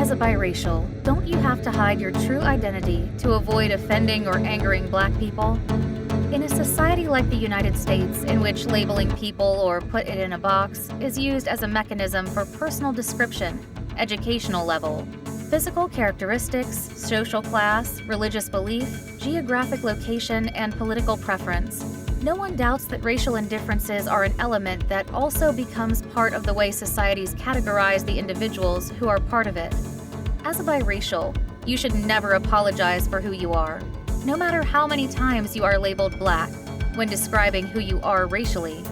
As a biracial, don't you have to hide your true identity to avoid offending or angering Black people? In a society like the United States, in which labeling people or put it in a box is used as a mechanism for personal description, educational level, physical characteristics, social class, religious belief, geographic location, and political preference, no one doubts that racial indifferences are an element that also becomes part of the way societies categorize the individuals who are part of it. As a biracial, you should never apologize for who you are, no matter how many times you are labeled Black when describing who you are racially.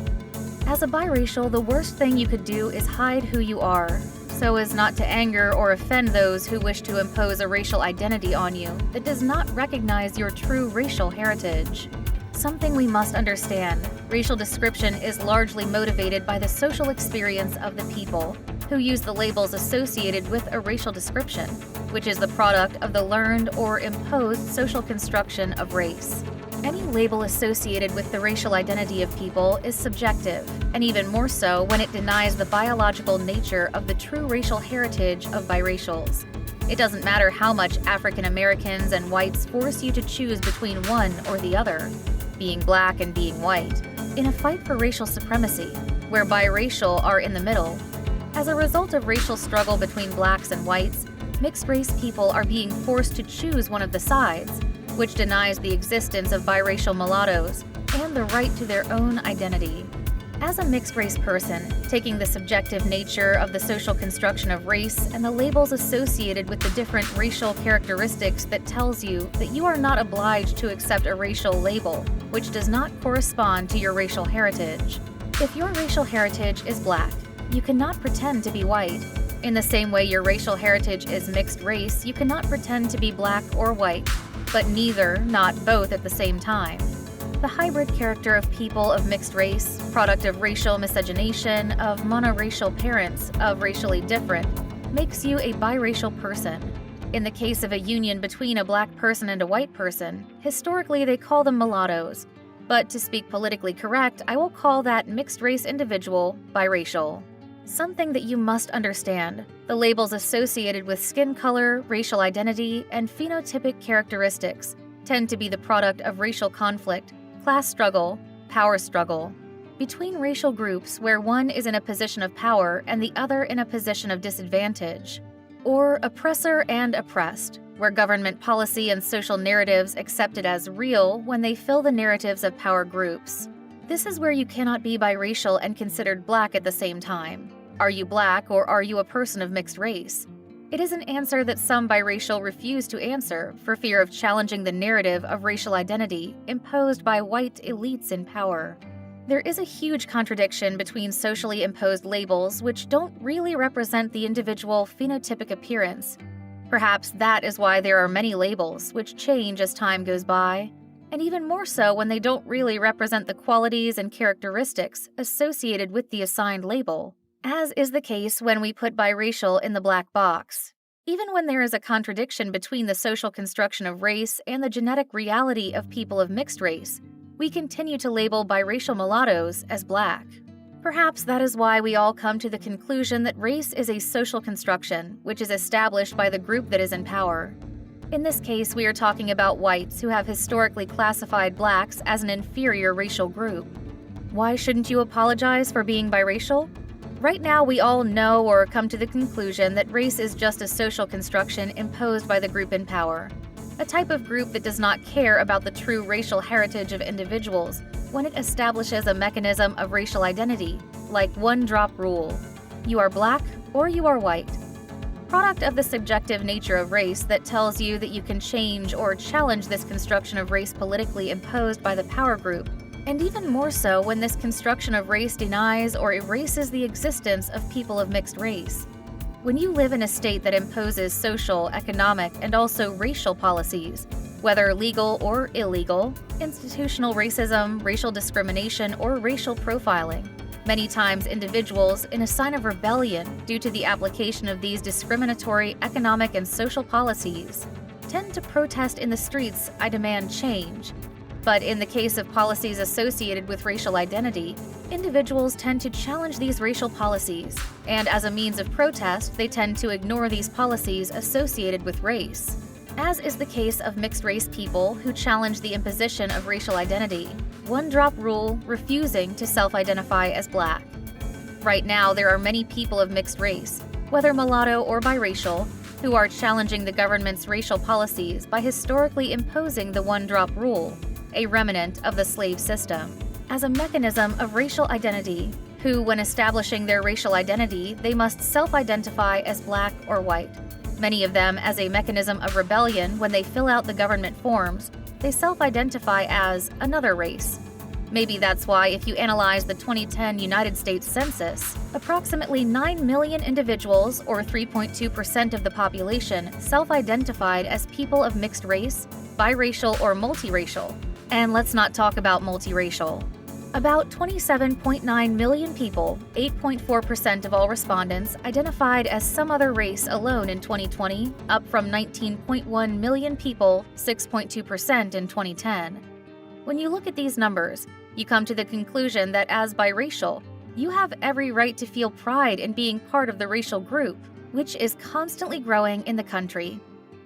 As a biracial, the worst thing you could do is hide who you are, so as not to anger or offend those who wish to impose a racial identity on you that does not recognize your true racial heritage. Something we must understand: racial description is largely motivated by the social experience of the people who use the labels associated with a racial description, which is the product of the learned or imposed social construction of race. Any label associated with the racial identity of people is subjective, and even more so when it denies the biological nature of the true racial heritage of biracials. It doesn't matter how much African Americans and whites force you to choose between one or the other, being Black and being white, in a fight for racial supremacy, where biracial are in the middle. As a result of racial struggle between Blacks and whites, mixed-race people are being forced to choose one of the sides, which denies the existence of biracial mulattoes and the right to their own identity. As a mixed-race person, taking the subjective nature of the social construction of race and the labels associated with the different racial characteristics that tells you that you are not obliged to accept a racial label which does not correspond to your racial heritage. If your racial heritage is Black, you cannot pretend to be white. In the same way your racial heritage is mixed race, you cannot pretend to be Black or white, but neither, not both at the same time. The hybrid character of people of mixed race, product of racial miscegenation, of monoracial parents, of racially different, makes you a biracial person. In the case of a union between a Black person and a white person, historically they call them mulattoes, but to speak politically correct, I will call that mixed-race individual biracial. Something that you must understand: the labels associated with skin color, racial identity, and phenotypic characteristics tend to be the product of racial conflict, class struggle, power struggle, between racial groups where one is in a position of power and the other in a position of disadvantage, or oppressor and oppressed, where government policy and social narratives accepted as real when they fill the narratives of power groups. This is where you cannot be biracial and considered Black at the same time. Are you Black or are you a person of mixed race? It is an answer that some biracial refuse to answer for fear of challenging the narrative of racial identity imposed by white elites in power. There is a huge contradiction between socially imposed labels which don't really represent the individual phenotypic appearance. Perhaps that is why there are many labels which change as time goes by, and even more so when they don't really represent the qualities and characteristics associated with the assigned label, as is the case when we put biracial in the black box. Even when there is a contradiction between the social construction of race and the genetic reality of people of mixed race, we continue to label biracial mulattoes as Black. Perhaps that is why we all come to the conclusion that race is a social construction which is established by the group that is in power. In this case, we are talking about whites who have historically classified Blacks as an inferior racial group. Why shouldn't you apologize for being biracial? Right now, we all know or come to the conclusion that race is just a social construction imposed by the group in power, a type of group that does not care about the true racial heritage of individuals when it establishes a mechanism of racial identity, like one-drop rule. You are Black or you are white. Product of the subjective nature of race that tells you that you can change or challenge this construction of race politically imposed by the power group, and even more so when this construction of race denies or erases the existence of people of mixed race. When you live in a state that imposes social, economic, and also racial policies, whether legal or illegal, institutional racism, racial discrimination, or racial profiling, many times individuals, in a sign of rebellion due to the application of these discriminatory economic and social policies, tend to protest in the streets, "I demand change." But in the case of policies associated with racial identity, individuals tend to challenge these racial policies, and as a means of protest, they tend to ignore these policies associated with race. As is the case of mixed-race people who challenge the imposition of racial identity, one-drop rule refusing to self-identify as Black. Right now, there are many people of mixed race, whether mulatto or biracial, who are challenging the government's racial policies by historically imposing the one-drop rule, a remnant of the slave system, as a mechanism of racial identity, who, when establishing their racial identity, they must self-identify as Black or white. Many of them as a mechanism of rebellion when they fill out the government forms, they self-identify as another race. Maybe that's why if you analyze the 2010 United States Census, approximately 9 million individuals, or 3.2% of the population, self-identified as people of mixed race, biracial, or multiracial. And let's not talk about multiracial. About 27.9 million people, 8.4% of all respondents, identified as some other race alone in 2020, up from 19.1 million people, 6.2% in 2010. When you look at these numbers, you come to the conclusion that as biracial, you have every right to feel pride in being part of the racial group, which is constantly growing in the country.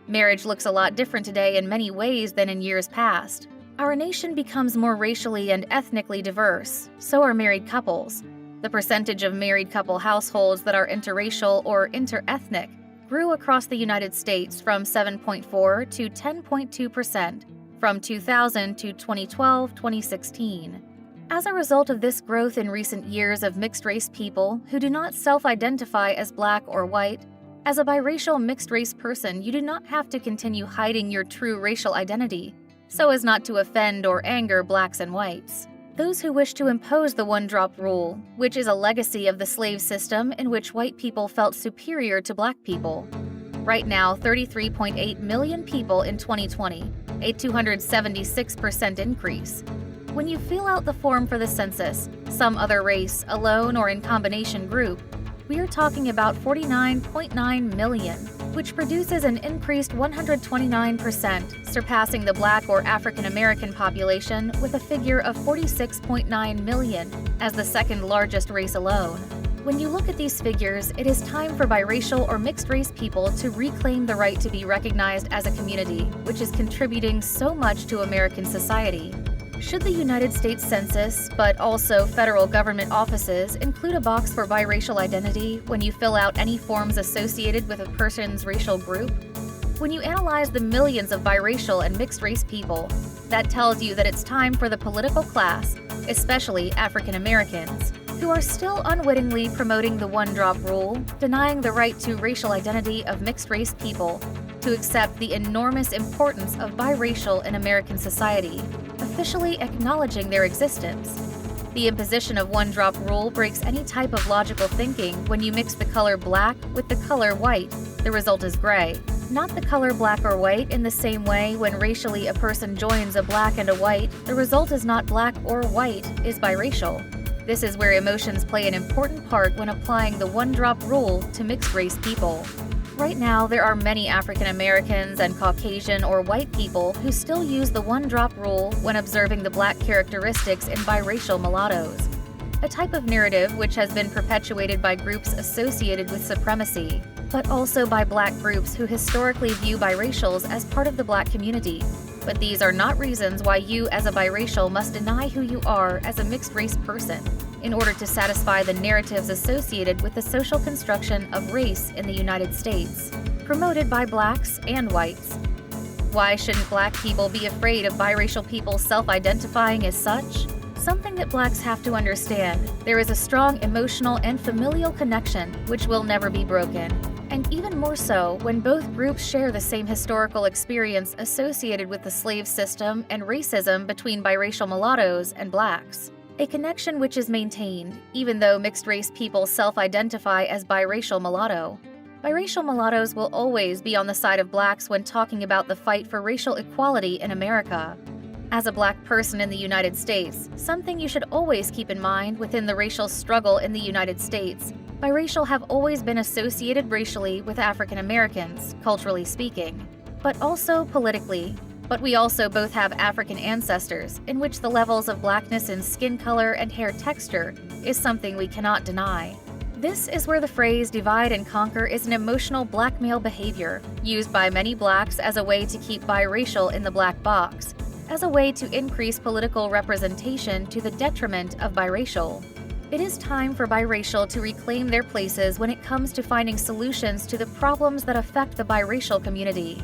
Marriage looks a lot different today in many ways than in years past. Our nation becomes more racially and ethnically diverse, so are married couples. The percentage of married couple households that are interracial or interethnic grew across the United States from 7.4 to 10.2%, from 2000 to 2012-2016. As a result of this growth in recent years of mixed-race people who do not self-identify as Black or white, as a biracial mixed-race person, you do not have to continue hiding your true racial identity so as not to offend or anger Blacks and whites. Those who wish to impose the one-drop rule, which is a legacy of the slave system in which white people felt superior to Black people. Right now, 33.8 million people in 2020, a 276% increase. When you fill out the form for the census, some other race, alone or in combination group, we are talking about 49.9 million, which produces an increased 129%, surpassing the Black or African American population with a figure of 46.9 million as the second largest race alone. When you look at these figures, it is time for biracial or mixed-race people to reclaim the right to be recognized as a community, which is contributing so much to American society. Should the United States Census, but also federal government offices, include a box for biracial identity when you fill out any forms associated with a person's racial group? When you analyze the millions of biracial and mixed-race people, that tells you that it's time for the political class, especially African Americans, who are still unwittingly promoting the one-drop rule, denying the right to racial identity of mixed-race people, to accept the enormous importance of biracial in American society, officially acknowledging their existence. The imposition of one-drop rule breaks any type of logical thinking when you mix the color Black with the color white. The result is gray. Not the color Black or white in the same way when racially a person joins a Black and a white, the result is not Black or white, is biracial. This is where emotions play an important part when applying the one-drop rule to mixed-race people. Right now, there are many African Americans and Caucasian or white people who still use the one-drop rule when observing the Black characteristics in biracial mulattoes, a type of narrative which has been perpetuated by groups associated with supremacy, but also by Black groups who historically view biracials as part of the Black community. But these are not reasons why you as a biracial must deny who you are as a mixed-race person in order to satisfy the narratives associated with the social construction of race in the United States, promoted by Blacks and whites. Why shouldn't Black people be afraid of biracial people self-identifying as such? Something that Blacks have to understand: there is a strong emotional and familial connection which will never be broken. And even more so when both groups share the same historical experience associated with the slave system and racism between biracial mulattoes and Blacks. A connection which is maintained, even though mixed-race people self-identify as biracial mulatto. Biracial mulattoes will always be on the side of Blacks when talking about the fight for racial equality in America. As a Black person in the United States, something you should always keep in mind within the racial struggle in the United States, biracial have always been associated racially with African Americans, culturally speaking, but also politically. But we also both have African ancestors, in which the levels of blackness in skin color and hair texture is something we cannot deny. This is where the phrase divide and conquer is an emotional blackmail behavior, used by many blacks as a way to keep biracial in the black box, as a way to increase political representation to the detriment of biracial. It is time for biracial to reclaim their places when it comes to finding solutions to the problems that affect the biracial community.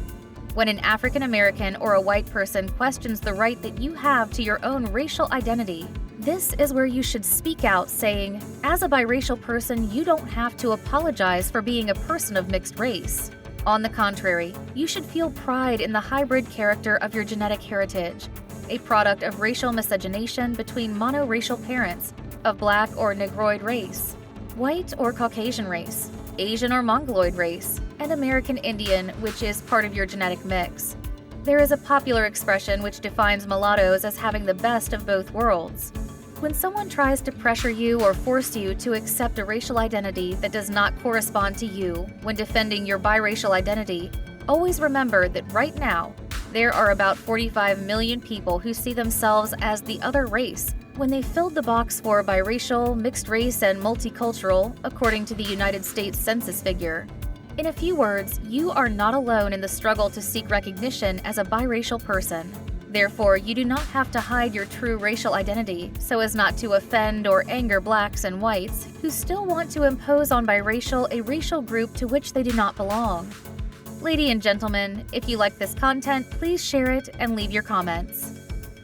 When an African American or a white person questions the right that you have to your own racial identity, this is where you should speak out saying, as a biracial person, you don't have to apologize for being a person of mixed race. On the contrary, you should feel pride in the hybrid character of your genetic heritage, a product of racial miscegenation between monoracial parents of Black or Negroid race, white or Caucasian race, Asian or Mongoloid race, and American Indian, which is part of your genetic mix. There is a popular expression which defines mulattoes as having the best of both worlds. When someone tries to pressure you or force you to accept a racial identity that does not correspond to you when defending your biracial identity, always remember that right now, there are about 45 million people who see themselves as the other race when they filled the box for biracial, mixed race, and multicultural, according to the United States Census figure. In a few words, you are not alone in the struggle to seek recognition as a biracial person. Therefore, you do not have to hide your true racial identity so as not to offend or anger blacks and whites who still want to impose on biracial a racial group to which they do not belong. Ladies and gentlemen, if you like this content, please share it and leave your comments.